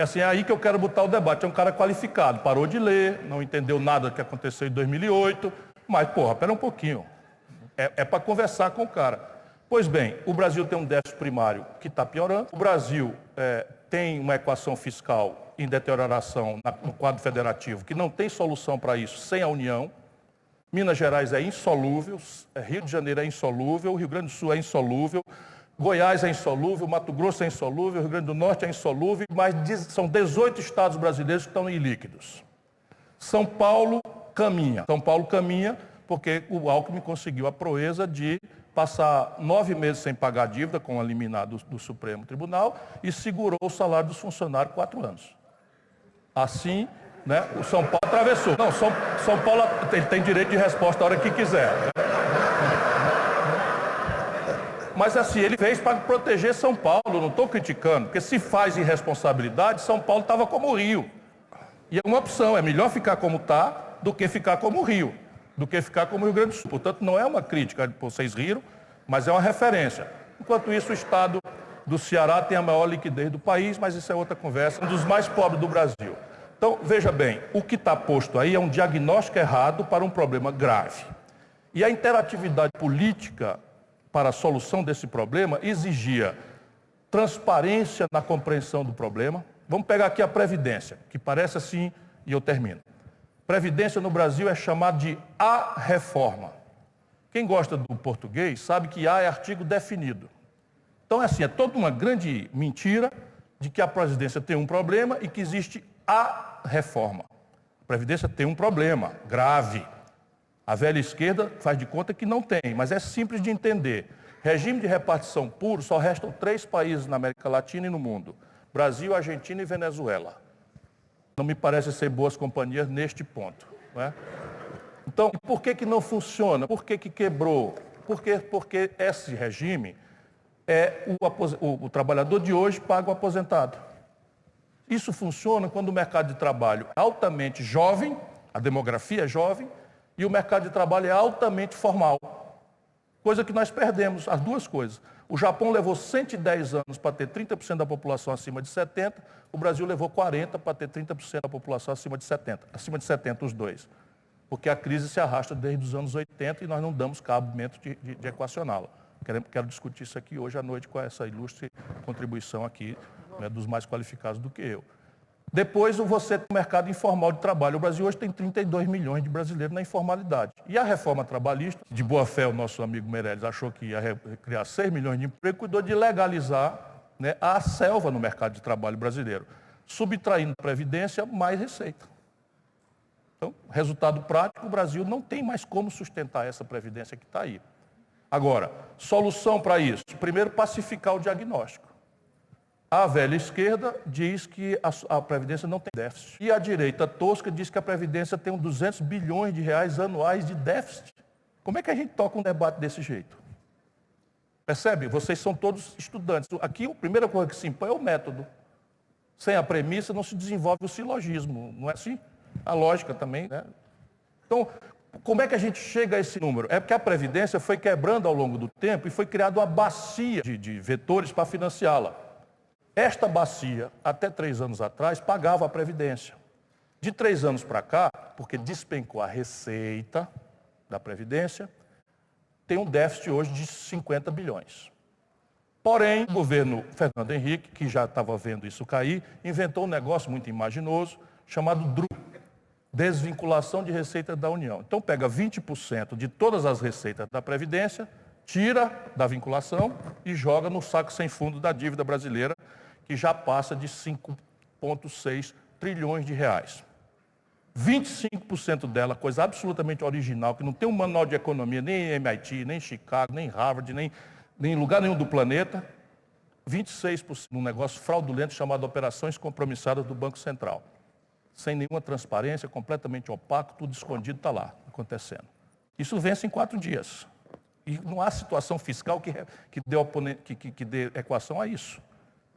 Assim, é aí que eu quero botar o debate. É um cara qualificado, parou de ler, não entendeu nada do que aconteceu em 2008, mas, porra, pera um pouquinho. É para conversar com o cara. Pois bem, o Brasil tem um déficit primário que está piorando. O Brasil tem uma equação fiscal em deterioração no quadro federativo que não tem solução para isso sem a União. Minas Gerais é insolúvel, Rio de Janeiro é insolúvel, Rio Grande do Sul é insolúvel, Goiás é insolúvel, Mato Grosso é insolúvel, Rio Grande do Norte é insolúvel, mas são 18 estados brasileiros que estão ilíquidos. São Paulo caminha porque o Alckmin conseguiu a proeza de passar 9 meses sem pagar a dívida com a liminar do Supremo Tribunal e segurou o salário dos funcionários 4 anos. Assim, né, o São Paulo atravessou. Não, São Paulo ele tem direito de resposta a hora que quiser. Mas assim, ele fez para proteger São Paulo, não estou criticando, porque se faz irresponsabilidade, São Paulo estava como o Rio. E é uma opção, é melhor ficar como está do que ficar como o Rio, do que ficar como o Rio Grande do Sul. Portanto, não é uma crítica, vocês riram, mas é uma referência. Enquanto isso, o estado do Ceará tem a maior liquidez do país, mas isso é outra conversa, um dos mais pobres do Brasil. Então, veja bem, o que está posto aí é um diagnóstico errado para um problema grave. E a interatividade política para a solução desse problema exigia transparência na compreensão do problema. Vamos pegar aqui a Previdência, que parece assim, e eu termino. Previdência no Brasil é chamado de a reforma. Quem gosta do português sabe que a é artigo definido. Então, é assim, é toda uma grande mentira de que a Previdência tem um problema e que existe a reforma. A Previdência tem um problema grave. A velha esquerda faz de conta que não tem, mas é simples de entender. Regime de repartição puro só restam 3 países na América Latina e no mundo: Brasil, Argentina e Venezuela. Não me parece ser boas companhias neste ponto, não é? Então, por que não funciona? Por que quebrou? Porque esse regime o trabalhador de hoje paga o aposentado. Isso funciona quando o mercado de trabalho é altamente jovem, a demografia é jovem, e o mercado de trabalho é altamente formal. Coisa que nós perdemos, as duas coisas. O Japão levou 110 anos para ter 30% da população acima de 70, o Brasil levou 40 para ter 30% da população acima de 70. Acima de 70 os dois. Porque a crise se arrasta desde os anos 80 e nós não damos cabimento de equacioná-la. Quero discutir isso aqui hoje à noite com essa ilustre contribuição aqui, né, dos mais qualificados do que eu. Depois, você tem o mercado informal de trabalho. O Brasil hoje tem 32 milhões de brasileiros na informalidade. E a reforma trabalhista, de boa fé, o nosso amigo Meirelles achou que ia criar 6 milhões de empregos, cuidou de legalizar, né, a selva no mercado de trabalho brasileiro, subtraindo previdência mais receita. Então, resultado prático, o Brasil não tem mais como sustentar essa previdência que está aí. Agora, solução para isso? Primeiro, pacificar o diagnóstico. A velha esquerda diz que a Previdência não tem déficit. E a direita tosca diz que a Previdência tem 200 bilhões de reais anuais de déficit. Como é que a gente toca um debate desse jeito? Percebe? Vocês são todos estudantes. Aqui, a primeira coisa que se impõe é o método. Sem a premissa não se desenvolve o silogismo, não é assim? A lógica também, né? Então, como é que a gente chega a esse número? É porque a Previdência foi quebrando ao longo do tempo e foi criada uma bacia de vetores para financiá-la. Esta bacia, até 3 anos atrás, pagava a Previdência. De 3 anos para cá, porque despencou a receita da Previdência, tem um déficit hoje de 50 bilhões. Porém, o governo Fernando Henrique, que já estava vendo isso cair, inventou um negócio muito imaginoso, chamado DRU, Desvinculação de Receita da União. Então, pega 20% de todas as receitas da Previdência, tira da vinculação e joga no saco sem fundo da dívida brasileira, que já passa de 5,6 trilhões de reais. 25% dela, coisa absolutamente original, que não tem um manual de economia, nem em MIT, nem em Chicago, nem em Harvard, nem em lugar nenhum do planeta, 26% num negócio fraudulento chamado Operações Compromissadas do Banco Central. Sem nenhuma transparência, completamente opaco, tudo escondido, está lá, acontecendo. Isso vence em 4 dias. E não há situação fiscal que dê equação a isso.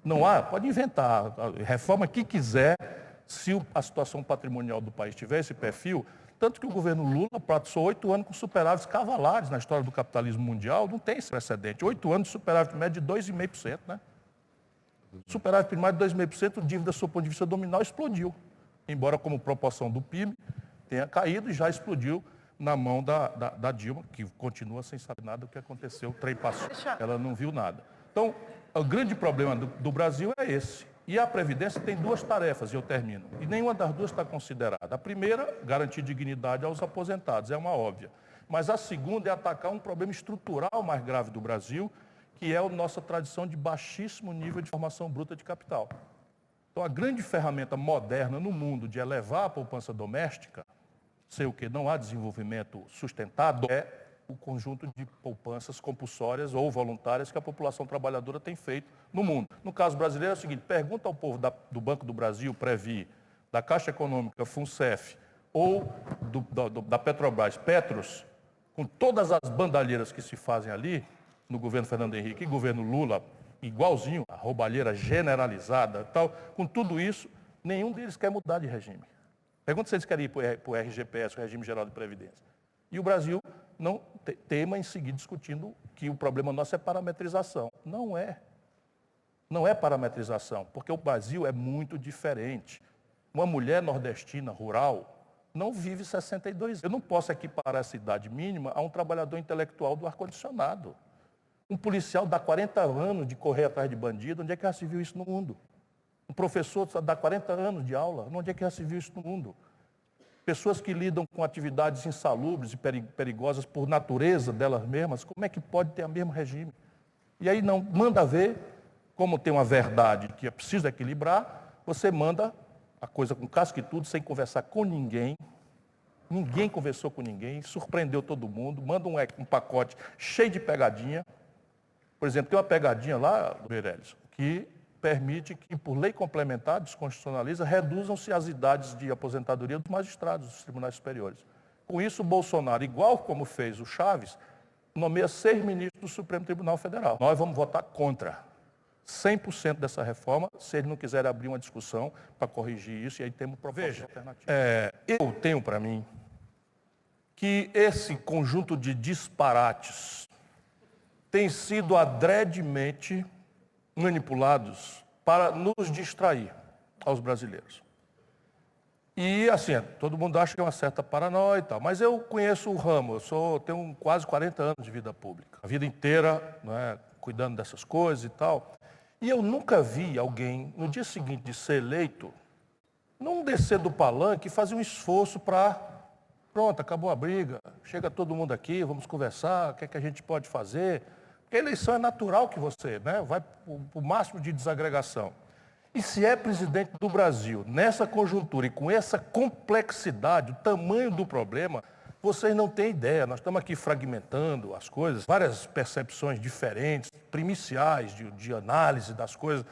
Não há, pode inventar a reforma que quiser, se a situação patrimonial do país tiver esse perfil, tanto que o governo Lula passou 8 anos com superávites cavalares na história do capitalismo mundial, não tem esse precedente. 8 anos de superávit médio de 2,5%, né? Superávit primário de 2,5%, dívida, do ponto de vista nominal, explodiu. Embora como proporção do PIB tenha caído e já explodiu na mão da Dilma, que continua sem saber nada do que aconteceu, o trem passou, ela não viu nada. Então, o grande problema do Brasil é esse. E a Previdência tem duas tarefas, e eu termino. E nenhuma das duas está considerada. A primeira, garantir dignidade aos aposentados, é uma óbvia. Mas a segunda é atacar um problema estrutural mais grave do Brasil, que é a nossa tradição de baixíssimo nível de formação bruta de capital. Então, a grande ferramenta moderna no mundo de elevar a poupança doméstica, sei o que, não há desenvolvimento sustentado, é o conjunto de poupanças compulsórias ou voluntárias que a população trabalhadora tem feito no mundo. No caso brasileiro é o seguinte, pergunta ao povo do Banco do Brasil, Previ, da Caixa Econômica, FUNCEF, ou da Petrobras, Petros, com todas as bandalheiras que se fazem ali, no governo Fernando Henrique e governo Lula, igualzinho, a roubalheira generalizada, tal, com tudo isso, nenhum deles quer mudar de regime. Pergunta se eles querem ir para o RGPS, o Regime Geral de Previdência. E o Brasil não teima em seguir discutindo que o problema nosso é parametrização. Não é. Não é parametrização, porque o Brasil é muito diferente. Uma mulher nordestina, rural, não vive 62 anos. Eu não posso equiparar essa idade mínima a um trabalhador intelectual do ar-condicionado. Um policial dá 40 anos de correr atrás de bandido, onde é que já se viu isso no mundo? Um professor dá 40 anos de aula, onde é que já se viu isso no mundo? Pessoas que lidam com atividades insalubres e perigosas por natureza delas mesmas, como é que pode ter o mesmo regime? E aí não manda ver, como tem uma verdade que é preciso equilibrar, você manda a coisa com casca e tudo, sem conversar com ninguém. Ninguém conversou com ninguém, surpreendeu todo mundo, manda um pacote cheio de pegadinha. Por exemplo, tem uma pegadinha lá, Meirelles, que permite que, por lei complementar, desconstitucionaliza, reduzam-se as idades de aposentadoria dos magistrados dos tribunais superiores. Com isso, o Bolsonaro, igual como fez o Chaves, nomeia 6 ministros do Supremo Tribunal Federal. Nós vamos votar contra 100% dessa reforma, se eles não quiserem abrir uma discussão para corrigir isso, e aí temos propostas alternativas. Eu tenho para mim que esse conjunto de disparates tem sido adredemente manipulados para nos distrair aos brasileiros. E assim, todo mundo acha que é uma certa paranoia e tal, mas eu conheço o ramo, tenho quase 40 anos de vida pública, a vida inteira, né, cuidando dessas coisas e tal, e eu nunca vi alguém, no dia seguinte de ser eleito, não descer do palanque e fazer um esforço para, pronto, acabou a briga, chega todo mundo aqui, vamos conversar, o que é que a gente pode fazer. Porque a eleição é natural que você, né, vai para o máximo de desagregação. E se é presidente do Brasil, nessa conjuntura e com essa complexidade, o tamanho do problema, vocês não têm ideia. Nós estamos aqui fragmentando as coisas, várias percepções diferentes, primiciais de análise das coisas.